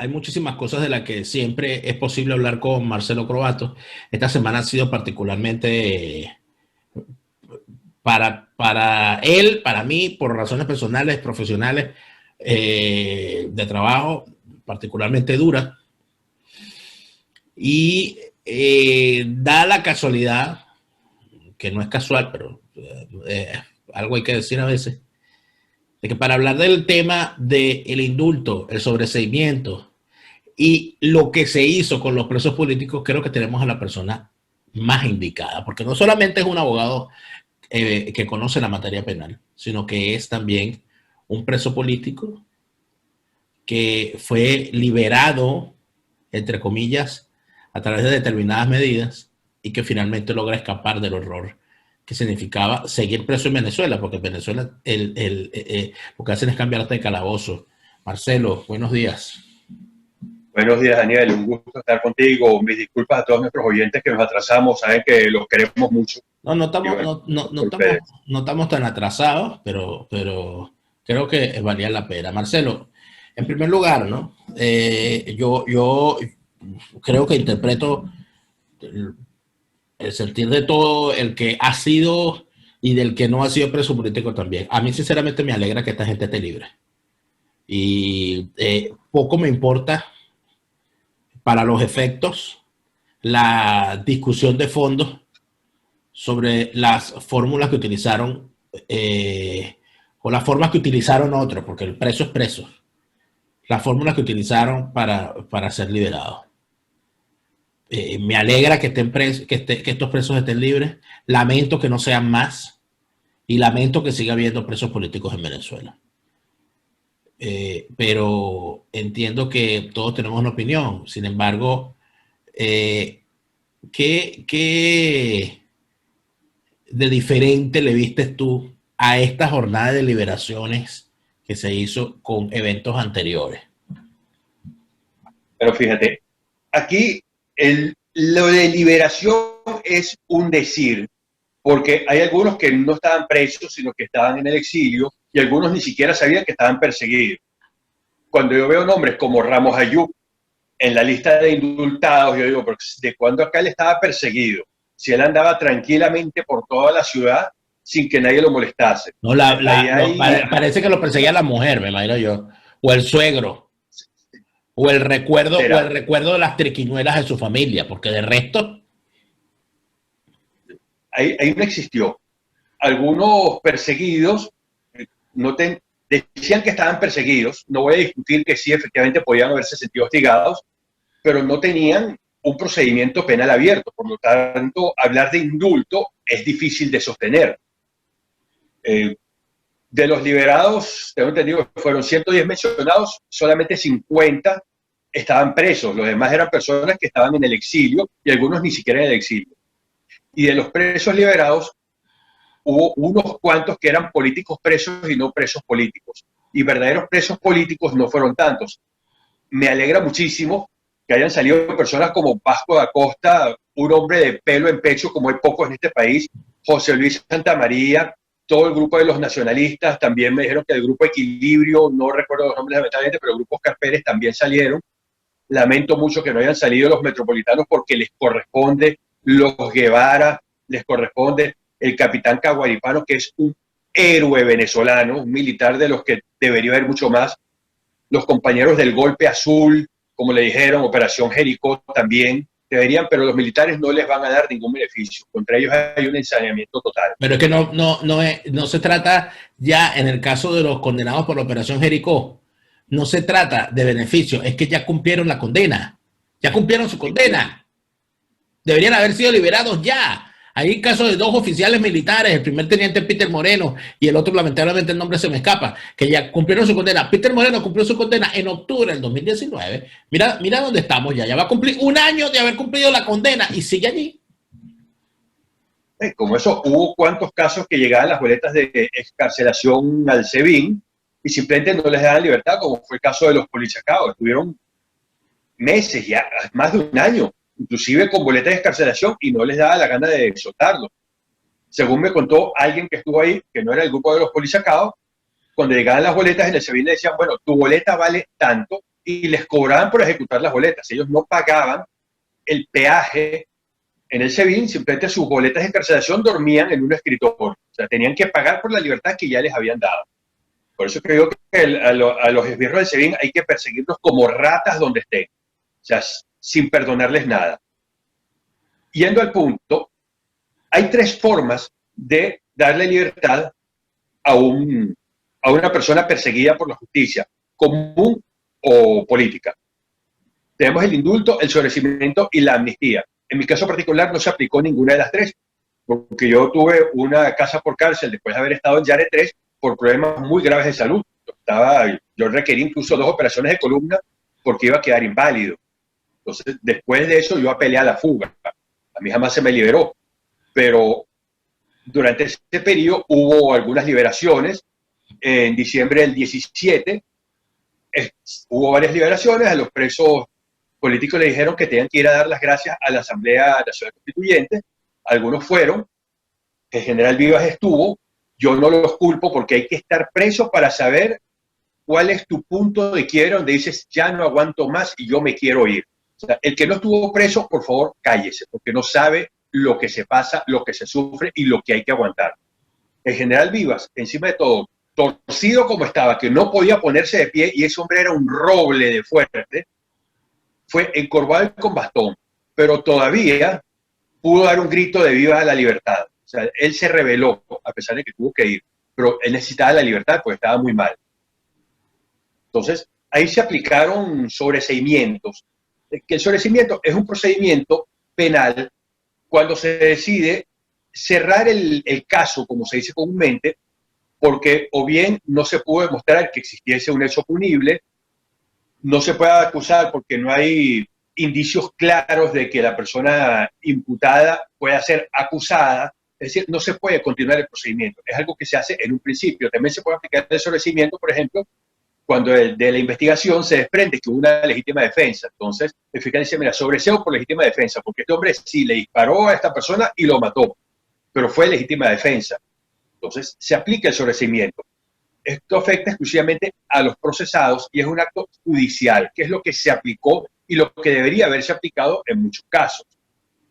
hay muchísimas cosas de las que siempre es posible hablar con Marcelo Croato. Esta semana ha sido particularmente para él, para mí, por razones personales, profesionales, de trabajo, particularmente dura. Y da la casualidad, que no es casual, pero algo hay que decir a veces, de que para hablar del tema del indulto, el sobreseimiento y lo que se hizo con los presos políticos, creo que tenemos a la persona más indicada, porque no solamente es un abogado que conoce la materia penal, sino que es también un preso político que fue liberado, entre comillas, a través de determinadas medidas y que finalmente logra escapar del horror que significaba seguir preso en Venezuela, porque en Venezuela lo que hacen es cambiarte de calabozo. Marcelo, buenos días. Buenos días, Daniel. Un gusto estar contigo. Mis disculpas a todos nuestros oyentes que nos atrasamos. Saben que los queremos mucho. No, no Y estamos, bueno, no, no, no por estamos, ustedes. no estamos tan atrasados, pero creo que valía la pena. Marcelo, en primer lugar, ¿no? Yo creo que interpreto el sentir de todo el que ha sido y del que no ha sido preso político también. A mí, sinceramente, me alegra que esta gente esté libre. Y poco me importa para los efectos la discusión de fondo sobre las fórmulas que utilizaron o las formas que utilizaron otros, porque el preso es preso, las fórmulas que utilizaron para ser liberados. Me alegra que, que estos presos estén libres, lamento que no sean más y lamento que siga habiendo presos políticos en Venezuela. Pero entiendo que todos tenemos una opinión. Sin embargo, eh, ¿qué de diferente le vistes tú a esta jornada de liberaciones que se hizo con eventos anteriores? Pero fíjate, aquí lo de liberación es un decir, porque hay algunos que no estaban presos, sino que estaban en el exilio, y algunos ni siquiera sabían que estaban perseguidos. Cuando yo veo nombres como Ramos Ayub en la lista de indultados, yo digo, ¿de cuándo acá él estaba perseguido? Si él andaba tranquilamente por toda la ciudad sin que nadie lo molestase. No, Ahí hay, parece que lo perseguía la mujer, me imagino yo, o el suegro, o el será, recuerdo de las triquiñuelas de su familia, porque de resto, ahí no existió. Algunos perseguidos no decían que estaban perseguidos, no voy a discutir que sí, efectivamente podían haberse sentido hostigados, pero no tenían un procedimiento penal abierto, por lo tanto, hablar de indulto es difícil de sostener. Eh, de los liberados, tengo entendido que fueron 110 mencionados, solamente 50 estaban presos, los demás eran personas que estaban en el exilio y algunos ni siquiera en el exilio. Y de los presos liberados, hubo unos cuantos que eran políticos presos y no presos políticos. Y verdaderos presos políticos no fueron tantos. Me alegra muchísimo que hayan salido personas como Vasco da Costa, un hombre de pelo en pecho como hay pocos en este país, José Luis Santamaría, todo el grupo de los nacionalistas, también me dijeron que el grupo Equilibrio, no recuerdo los nombres lamentablemente, pero el grupo Oscar Pérez también salieron. Lamento mucho que no hayan salido los metropolitanos porque les corresponde los Guevara, les corresponde el capitán Caguaripano, que es un héroe venezolano, un militar de los que debería haber mucho más. Los compañeros del Golpe Azul, como le dijeron, Operación Jericó también deberían, pero los militares no les van a dar ningún beneficio. Contra ellos hay un ensañamiento total. pero es que no se trata ya en el caso de los condenados por la Operación Jericó, no se trata de beneficio, es que ya cumplieron la condena, ya cumplieron su condena. Deberían haber sido liberados ya. Hay casos de dos oficiales militares, el primer teniente Peter Moreno y el otro, lamentablemente, el nombre se me escapa, que ya cumplieron su condena. Peter Moreno cumplió su condena en octubre del 2019. Mira dónde estamos ya. Ya va a cumplir un año de haber cumplido la condena y sigue allí. Como eso, hubo cuantos casos que llegaban las boletas de excarcelación al SEBIN y simplemente no les daban libertad, como fue el caso de los polichacados. Estuvieron meses, ya más de un año, inclusive con boletas de excarcelación y no les daba la gana de soltarlo. Según me contó alguien que estuvo ahí, que no era el grupo de los polisacados, cuando llegaban las boletas en el SEBIN le decían, bueno, tu boleta vale tanto y les cobraban por ejecutar las boletas. Ellos no pagaban el peaje en el SEBIN, simplemente sus boletas de encarcelación dormían en un escritorio. O sea, tenían que pagar por la libertad que ya les habían dado. Por eso creo que a los esbirros del SEBIN hay que perseguirlos como ratas donde estén. O sea, sin perdonarles nada. Yendo al punto, hay tres formas de darle libertad a una persona perseguida por la justicia, común o política. Tenemos el indulto, el sobreseimiento y la amnistía. En mi caso particular no se aplicó ninguna de las tres, porque yo tuve una casa por cárcel después de haber estado en Yare 3 por problemas muy graves de salud. Yo requerí incluso 2 operaciones de columna porque iba a quedar inválido. Entonces, después de eso yo apelé a la fuga. A mí jamás se me liberó, pero durante ese periodo hubo algunas liberaciones. En diciembre del 17 hubo varias liberaciones. A los presos políticos le dijeron que tenían que ir a dar las gracias a la Asamblea Nacional Constituyente. Algunos fueron, el general Vivas estuvo. Yo no los culpo porque hay que estar preso para saber cuál es tu punto de quiebre donde dices ya no aguanto más y yo me quiero ir. O sea, el que no estuvo preso, por favor, cállese, porque no sabe lo que se pasa, lo que se sufre y lo que hay que aguantar. El general Vivas, encima de todo, torcido como estaba, que no podía ponerse de pie y ese hombre era un roble de fuerte, fue encorvado con bastón, pero todavía pudo dar un grito de viva a la libertad. O sea, él se rebeló, a pesar de que tuvo que ir, pero él necesitaba la libertad porque estaba muy mal. Entonces, ahí se aplicaron sobreseimientos. Que el sobreseimiento es un procedimiento penal cuando se decide cerrar el caso, como se dice comúnmente, porque o bien no se pudo demostrar que existiese un hecho punible, no se puede acusar porque no hay indicios claros de que la persona imputada pueda ser acusada, es decir, no se puede continuar el procedimiento. Es algo que se hace en un principio. También se puede aplicar el sobreseimiento, por ejemplo, cuando de la investigación se desprende que hubo una legítima defensa. Entonces, el fiscal dice, mira, sobreseo por legítima defensa, porque este hombre sí le disparó a esta persona y lo mató, pero fue legítima defensa. Entonces, se aplica el sobreseimiento. Esto afecta exclusivamente a los procesados y es un acto judicial, que es lo que se aplicó y lo que debería haberse aplicado en muchos casos,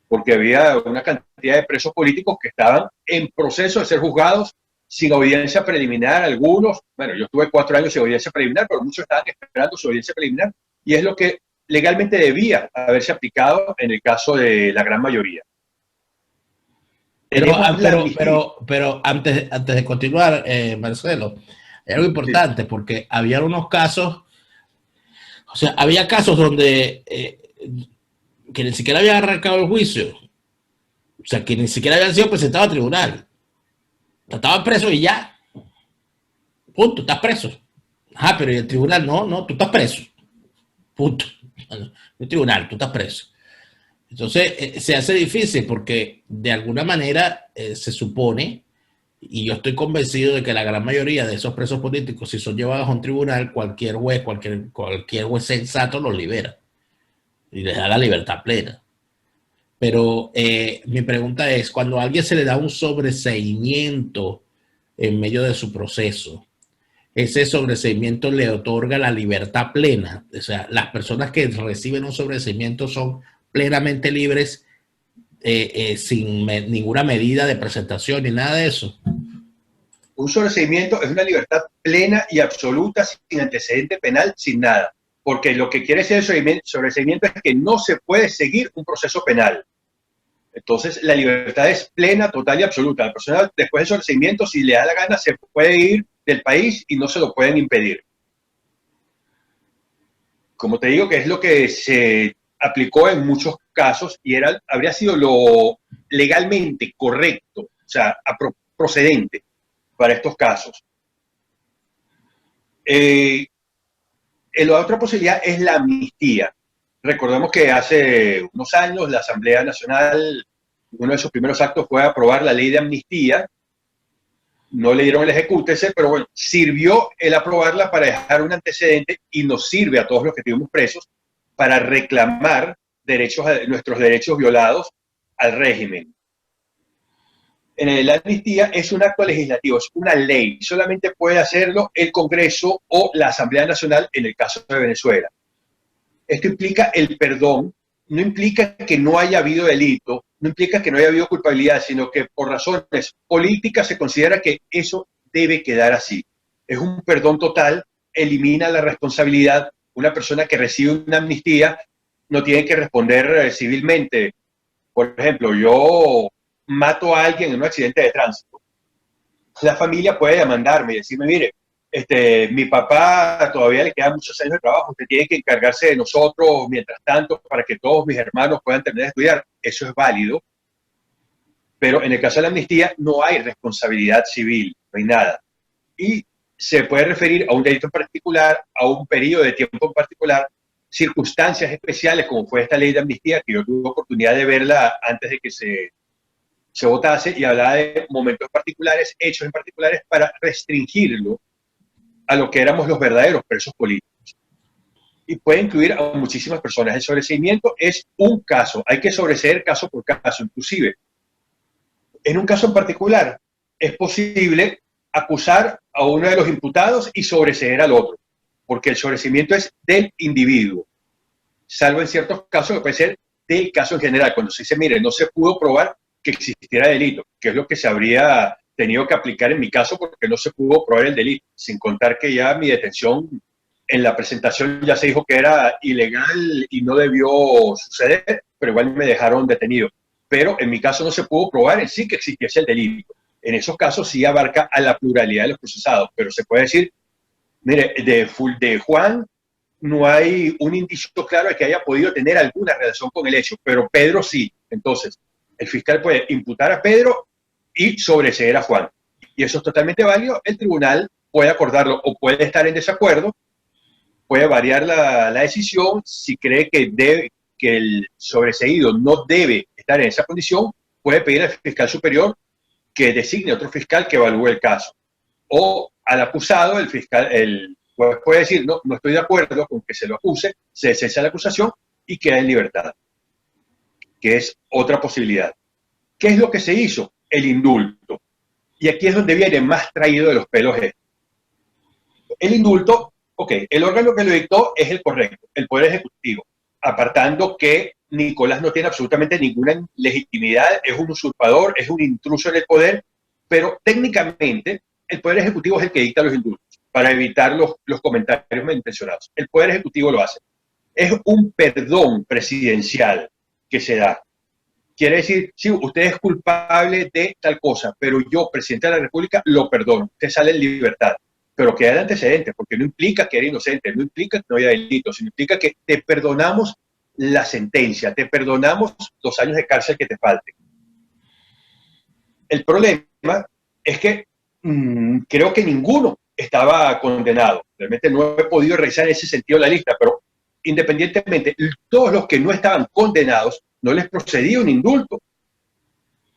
porque había una cantidad de presos políticos que estaban en proceso de ser juzgados sin audiencia preliminar, algunos, bueno, yo estuve 4 años sin audiencia preliminar, pero muchos estaban esperando su audiencia preliminar, y es lo que legalmente debía haberse aplicado en el caso de la gran mayoría. Pero antes de continuar, Marcelo, hay algo importante, sí, porque había unos casos, o sea, había casos donde que ni siquiera habían arrancado el juicio, o sea, que ni siquiera habían sido presentados a tribunal. Estaban presos y ya. Punto, estás preso. Ajá, pero ¿y el tribunal? No, tú estás preso. Punto. El tribunal, tú estás preso. Entonces, se hace difícil porque de alguna manera se supone, y yo estoy convencido de que la gran mayoría de esos presos políticos, si son llevados a un tribunal, cualquier juez sensato los libera y les da la libertad plena. Pero mi pregunta es, cuando a alguien se le da un sobreseimiento en medio de su proceso, ¿ese sobreseimiento le otorga la libertad plena? O sea, las personas que reciben un sobreseimiento son plenamente libres sin ninguna medida de presentación ni nada de eso. Un sobreseimiento es una libertad plena y absoluta, sin antecedente penal, sin nada. Porque lo que quiere decir el sobreseimiento es que no se puede seguir un proceso penal. Entonces, la libertad es plena, total y absoluta. La persona, después del sobreseimiento, si le da la gana, se puede ir del país y no se lo pueden impedir. Como te digo, que es lo que se aplicó en muchos casos y habría sido lo legalmente correcto, o sea, procedente para estos casos. La otra posibilidad es la amnistía. Recordemos que hace unos años la Asamblea Nacional, uno de sus primeros actos fue aprobar la ley de amnistía. No le dieron el ejecútese, pero bueno, sirvió el aprobarla para dejar un antecedente y nos sirve a todos los que estuvimos presos para reclamar nuestros derechos violados al régimen. La amnistía es un acto legislativo, es una ley. Solamente puede hacerlo el Congreso o la Asamblea Nacional en el caso de Venezuela. Esto implica el perdón, no implica que no haya habido delito, no implica que no haya habido culpabilidad, sino que por razones políticas se considera que eso debe quedar así. Es un perdón total, elimina la responsabilidad. Una persona que recibe una amnistía no tiene que responder civilmente. Por ejemplo, yo mato a alguien en un accidente de tránsito. La familia puede demandarme y decirme, mire, mi papá todavía le quedan muchos años de trabajo, usted tiene que encargarse de nosotros mientras tanto para que todos mis hermanos puedan terminar de estudiar. Eso es válido, pero en el caso de la amnistía no hay responsabilidad civil, no hay nada. Y se puede referir a un delito en particular, a un periodo de tiempo en particular, circunstancias especiales, como fue esta ley de amnistía, que yo tuve oportunidad de verla antes de que se votase, y hablaba de momentos particulares, hechos en particulares, para restringirlo a lo que éramos los verdaderos presos políticos. Y puede incluir a muchísimas personas. El sobreseimiento es un caso, hay que sobreseer caso por caso, inclusive. En un caso en particular, es posible acusar a uno de los imputados y sobreseer al otro, porque el sobreseimiento es del individuo, salvo en ciertos casos que puede ser del caso en general, cuando se dice, mire, no se pudo probar que existiera delito, que es lo que se habría tenido que aplicar en mi caso porque no se pudo probar el delito, sin contar que ya mi detención en la presentación ya se dijo que era ilegal y no debió suceder, pero igual me dejaron detenido. Pero en mi caso no se pudo probar en sí que existiese el delito. En esos casos sí abarca a la pluralidad de los procesados, pero se puede decir, mire, de Juan no hay un indicio claro de que haya podido tener alguna relación con el hecho, pero Pedro sí. Entonces, el fiscal puede imputar a Pedro y sobreseer a Juan. Y eso es totalmente válido. El tribunal puede acordarlo o puede estar en desacuerdo, puede variar la decisión si cree que el sobreseído no debe estar en esa condición, puede pedir al fiscal superior que designe otro fiscal que evalúe el caso. O al acusado, el juez puede decir, no, no estoy de acuerdo con que se lo acuse, se cesa la acusación y queda en libertad, que es otra posibilidad. ¿Qué es lo que se hizo? El indulto. Y aquí es donde viene más traído de los pelos esto. El indulto, ok, el órgano que lo dictó es el correcto, el Poder Ejecutivo, apartando que Nicolás no tiene absolutamente ninguna legitimidad, es un usurpador, es un intruso en el poder, pero técnicamente el Poder Ejecutivo es el que dicta los indultos, para evitar los comentarios malintencionados. El Poder Ejecutivo lo hace. Es un perdón presidencial que se da. Quiere decir, sí, usted es culpable de tal cosa, pero yo, presidente de la República, lo perdono. Usted sale en libertad, pero queda el antecedente, porque no implica que eres inocente, no implica que no haya delito, sino implica que te perdonamos la sentencia, te perdonamos 2 años de cárcel que te falten. El problema es que creo que ninguno estaba condenado. Realmente no he podido revisar en ese sentido la lista, pero independientemente, todos los que no estaban condenados no les procedía un indulto,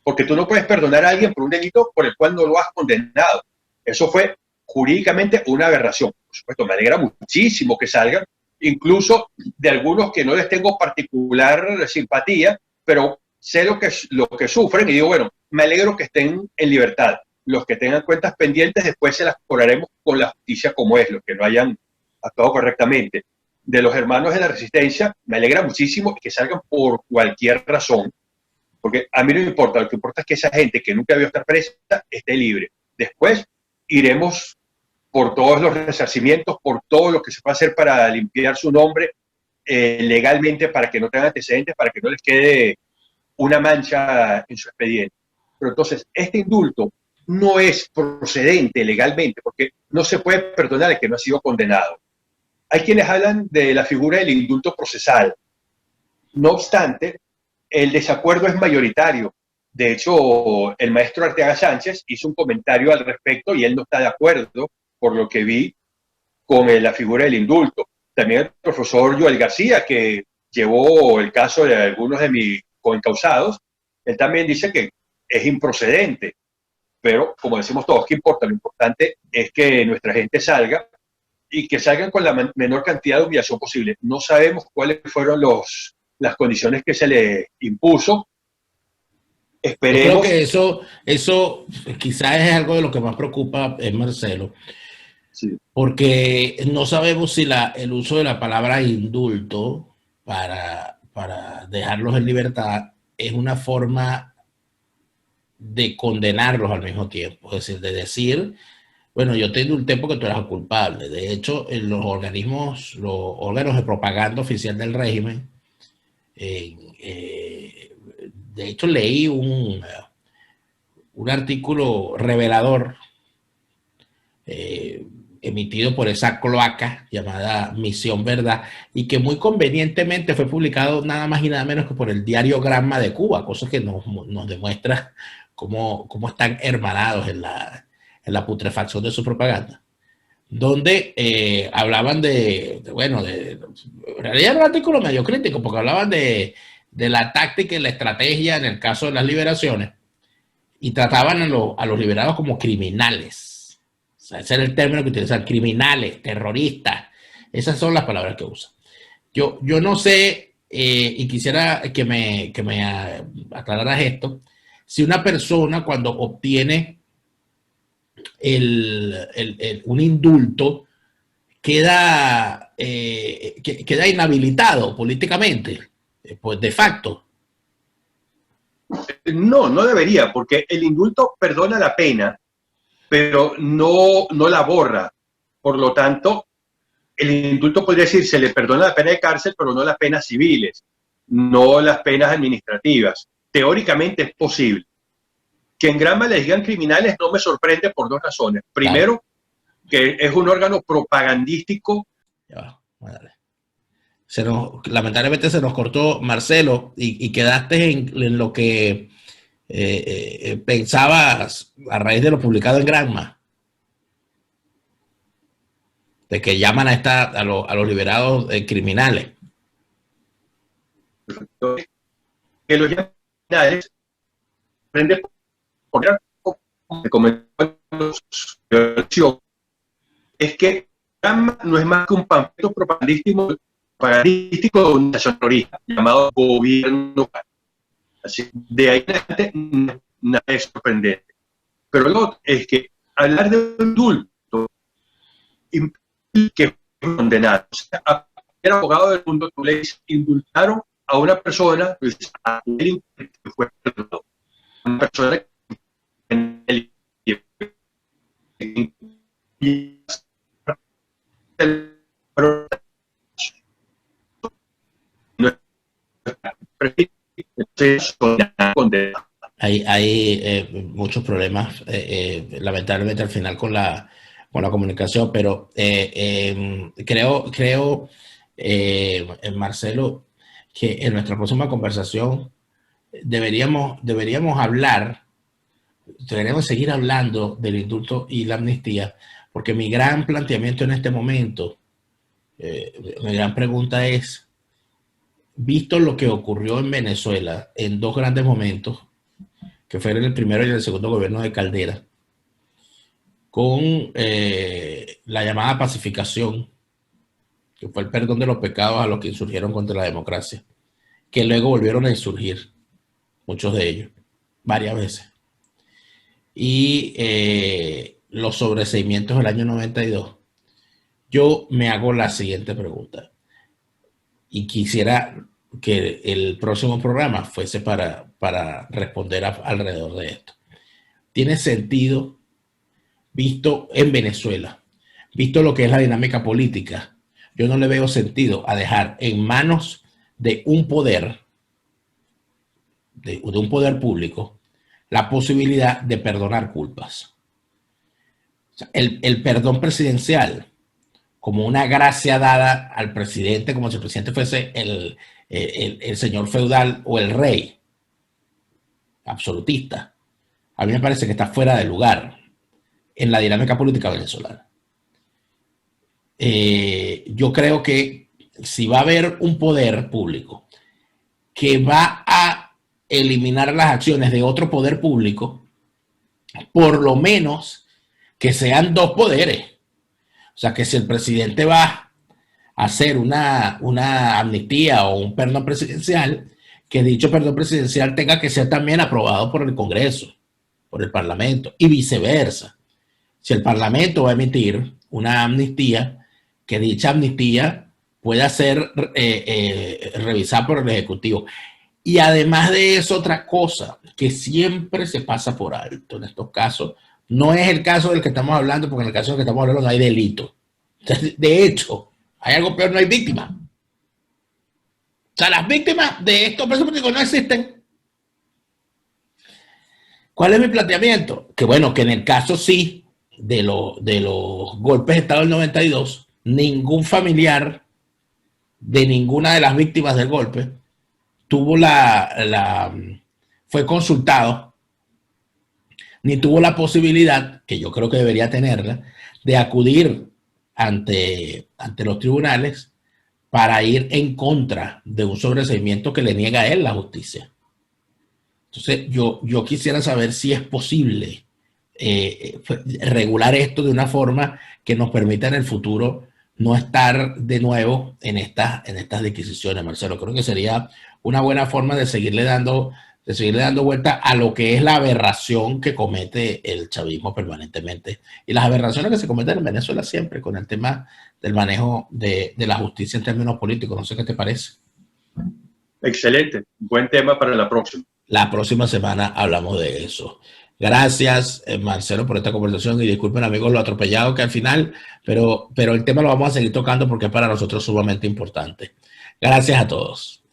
porque tú no puedes perdonar a alguien por un delito por el cual no lo has condenado. Eso fue jurídicamente una aberración. Por supuesto, me alegra muchísimo que salgan, incluso de algunos que no les tengo particular simpatía, pero sé lo que sufren y digo, bueno, me alegro que estén en libertad. Los que tengan cuentas pendientes después se las cobraremos con la justicia como es, los que no hayan actuado correctamente. De los hermanos de la Resistencia, me alegra muchísimo que salgan por cualquier razón, porque a mí no me importa, lo que importa es que esa gente que nunca debió estar presa esté libre. Después iremos por todos los resarcimientos, por todo lo que se puede hacer para limpiar su nombre legalmente, para que no tengan antecedentes, para que no les quede una mancha en su expediente. Pero entonces, este indulto no es procedente legalmente, porque no se puede perdonar al que no ha sido condenado. Hay quienes hablan de la figura del indulto procesal. No obstante, el desacuerdo es mayoritario. De hecho, el maestro Arteaga Sánchez hizo un comentario al respecto y él no está de acuerdo, por lo que vi, con la figura del indulto. También el profesor Joel García, que llevó el caso de algunos de mis coencausados, él también dice que es improcedente. Pero, como decimos todos, ¿qué importa? Lo importante es que nuestra gente salga y que salgan con la menor cantidad de humillación posible. No sabemos cuáles fueron las condiciones que se le impuso. Esperemos. Yo creo que eso quizás es algo de lo que más preocupa, Marcelo, Sí. porque no sabemos si el uso de la palabra indulto para dejarlos en libertad es una forma de condenarlos al mismo tiempo, es decir, de decir, bueno, yo te indulté porque tú eras culpable. De hecho, en los órganos de propaganda oficial del régimen, de hecho leí un artículo revelador eh, emitido por esa cloaca llamada Misión Verdad, y que muy convenientemente fue publicado nada más y nada menos que por el diario Granma de Cuba, cosa que nos demuestra cómo están hermanados en la putrefacción de su propaganda, donde hablaban en realidad era un artículo medio crítico, porque hablaban de la táctica y la estrategia en el caso de las liberaciones, y trataban a los liberados como criminales. O sea, ese era el término que utilizaban: criminales, terroristas. Esas son las palabras que usan. Yo no sé, y quisiera que me aclararas esto, si una persona cuando obtiene un indulto queda inhabilitado políticamente, pues de facto. No, no debería, porque el indulto perdona la pena, pero no la borra. Por lo tanto, el indulto podría decir, se le perdona la pena de cárcel, pero no las penas civiles, no las penas administrativas. Teóricamente es posible. Que en Granma les digan criminales no me sorprende por dos razones. Primero, que es un órgano propagandístico. Ya, bueno, lamentablemente se nos cortó, Marcelo, y quedaste en lo que pensabas a raíz de lo publicado en Granma, de que llaman a los liberados criminales. Que los criminales prende por es que Granma no es más que un panfleto propagandístico de una nación terrorista llamado gobierno. Así, de ahí en adelante nada es sorprendente. Pero luego es que hablar de un indulto implica que fue condenado. O sea, a cualquier abogado del mundo tú le dices, indultaron a una persona, pues, a él fue perdonado. Una persona que Hay muchos problemas, lamentablemente, al final con la comunicación, pero creo Marcelo, que en nuestra próxima conversación deberíamos seguir hablando del indulto y la amnistía, porque mi gran planteamiento en este momento, mi gran pregunta es, visto lo que ocurrió en Venezuela en dos grandes momentos, que fueron el primero y el segundo gobierno de Caldera, con la llamada pacificación, que fue el perdón de los pecados a los que insurgieron contra la democracia, que luego volvieron a insurgir, muchos de ellos, varias veces, y los sobreseimientos del año 92, yo me hago la siguiente pregunta, y quisiera que el próximo programa fuese para responder alrededor de esto. ¿Tiene sentido, visto en Venezuela, visto lo que es la dinámica política? Yo no le veo sentido a dejar en manos de un poder, de un poder público, la posibilidad de perdonar culpas. O sea, el perdón presidencial, como una gracia dada al presidente, como si el presidente fuese el señor feudal o el rey absolutista, a mí me parece que está fuera de lugar en la dinámica política venezolana. Yo creo que si va a haber un poder público que va a eliminar las acciones de otro poder público, por lo menos que sean dos poderes. O sea, que si el presidente va a hacer una amnistía o un perdón presidencial, que dicho perdón presidencial tenga que ser también aprobado por el Congreso, por el Parlamento, y viceversa. Si el Parlamento va a emitir una amnistía, que dicha amnistía pueda ser revisada por el Ejecutivo. Y además de eso, otra cosa que siempre se pasa por alto en estos casos, no es el caso del que estamos hablando, porque en el caso del que estamos hablando no hay delito. De hecho, hay algo peor, no hay víctimas. O sea, las víctimas de estos presos políticos no existen. ¿Cuál es mi planteamiento? Que bueno, que en el caso sí de los golpes de Estado del 92, ningún familiar de ninguna de las víctimas del golpe tuvo fue consultado, ni tuvo la posibilidad, que yo creo que debería tenerla, de acudir ante los tribunales para ir en contra de un sobreseimiento que le niega a él la justicia. Entonces, yo quisiera saber si es posible regular esto de una forma que nos permita en el futuro no estar de nuevo en estas disquisiciones, Marcelo. Creo que sería una buena forma de seguirle dando vuelta a lo que es la aberración que comete el chavismo permanentemente. Y las aberraciones que se cometen en Venezuela siempre con el tema del manejo de la justicia en términos políticos. No sé qué te parece. Excelente. Buen tema para la próxima. La próxima semana hablamos de eso. Gracias, Marcelo, por esta conversación y disculpen, amigos, lo atropellado que al final, pero el tema lo vamos a seguir tocando porque es para nosotros sumamente importante. Gracias a todos.